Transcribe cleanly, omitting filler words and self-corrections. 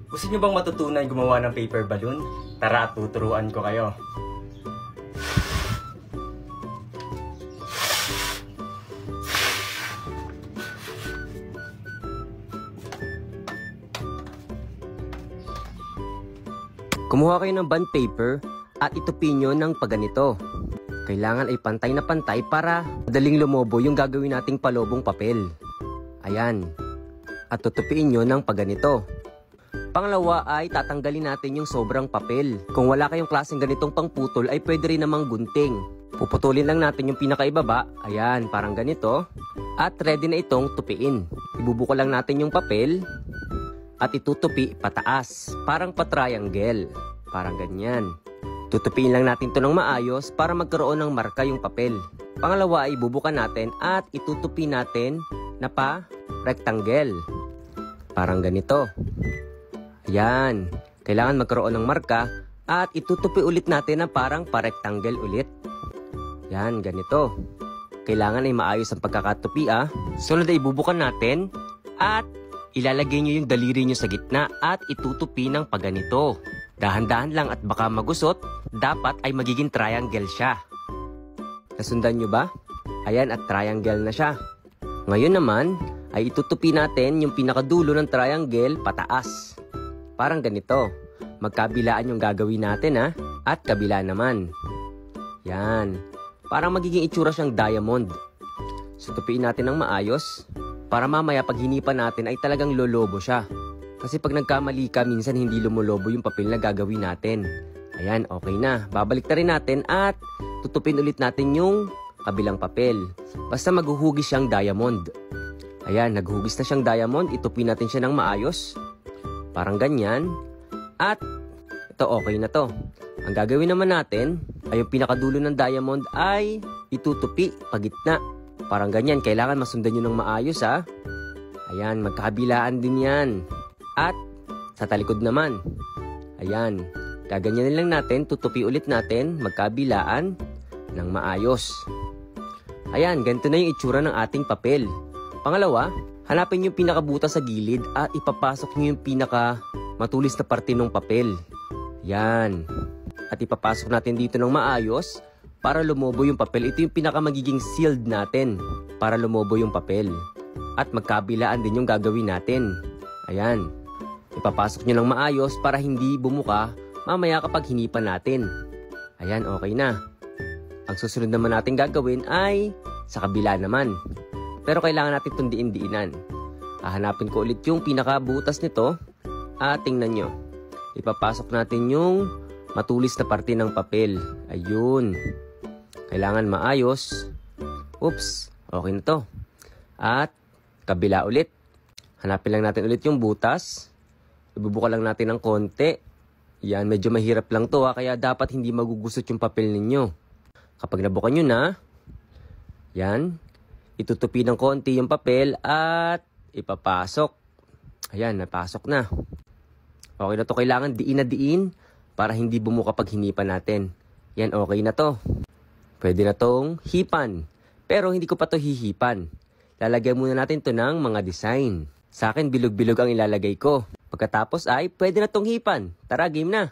Gusto nyo bang matutunan gumawa ng paper balloon? Tara, tuturuan ko kayo. Kumuha kayo ng bond paper at itupin nyo ng paganito. Kailangan ay pantay na pantay para madaling lumobo yung gagawin nating palobong papel. Ayan. At tutupiin nyo ng paganito. Pangalawa ay tatanggalin natin yung sobrang papel. Kung wala kayong klaseng ganitong pangputol ay pwede rin namang gunting. Puputulin lang natin yung pinakaibaba. Ayan, parang ganito. At ready na itong tupiin. Ibubuko lang natin yung papel at itutupi pataas. Parang pa-triangle. Parang ganyan. Tutupiin lang natin to ng maayos para magkaroon ng marka yung papel. Pangalawa ay bubukan natin at itutupi natin na pa-rectangle. Parang ganito. Ayan. Kailangan magkaroon ng marka at itutupi ulit natin na parang pa-rectangle ulit. Yan, ganito. Kailangan ay maayos ang pagkakatupi Sunod ay ibubukan natin at ilalagay nyo yung daliri nyo sa gitna at itutupi ng paganito. Dahan-dahan lang at baka magusot, dapat ay magiging triangle siya. Nasundan nyo ba? Ayan, at triangle na siya. Ngayon naman ay itutupi natin yung pinakadulo ng triangle pataas. Parang ganito. Magkabilaan yung gagawin natin at kabila naman. Yan. Parang magiging itsura siyang diamond. So tupiin natin ng maayos para mamaya pag hinipan natin ay talagang lolobo siya. Kasi pag nagkamali ka, minsan hindi lumolobo yung papel na gagawin natin. Ayan, okay na. Babalik na rin natin at tutupin ulit natin yung kabilang papel. Basta maghuhugis siyang diamond. Ayan, naghuhugis na siyang diamond. Itupin natin siya ng maayos. Parang ganyan. At ito, okay na to. Ang gagawin naman natin ay yung pinakadulo ng diamond ay itutupi pagitna. Parang ganyan. Kailangan masundan nyo ng maayos Ayan, magkabilaan din yan. At sa talikod naman. Ayan. Gaganyanin lang natin. Tutupi ulit natin. Magkabilaan ng maayos. Ayan, ganito na yung itsura ng ating papel. Pangalawa, hanapin yung pinakabutas sa gilid at ipapasok nyo yung pinaka matulis na parte ng papel. Yan. At ipapasok natin dito ng maayos para lumobo yung papel. Ito yung pinaka magiging sealed natin para lumobo yung papel. At magkabilaan din yung gagawin natin. Ayan. Ipapasok nyo ng maayos para hindi bumuka mamaya kapag hinipan natin. Ayan, okay na. Ang susunod naman natin gagawin ay sa kabila naman. Pero kailangan natin itong diin-diinan. Hahanapin ko ulit yung pinakabutas nito. Tingnan nyo. Ipapasok natin yung matulis na parte ng papel. Ayun. Kailangan maayos. Oops. Okay na to. At kabila ulit. Hanapin lang natin ulit yung butas. Ibubuka lang natin ng konti. Yan. Medyo mahirap lang to kaya dapat hindi magugusot yung papel ninyo. Kapag nabukan nyo na. Yan. Itutupi ng konti yung papel at ipapasok. Ayan, napasok na. Okay na to. Kailangan diin na diin para hindi bumuka pag hinipan natin. Yan, okay na to. Pwede na tong hipan. Pero hindi ko pa to hihipan. Lalagyan muna natin to ng mga design. Sa akin, bilog-bilog ang ilalagay ko. Pagkatapos ay pwede na tong hipan. Tara, game na!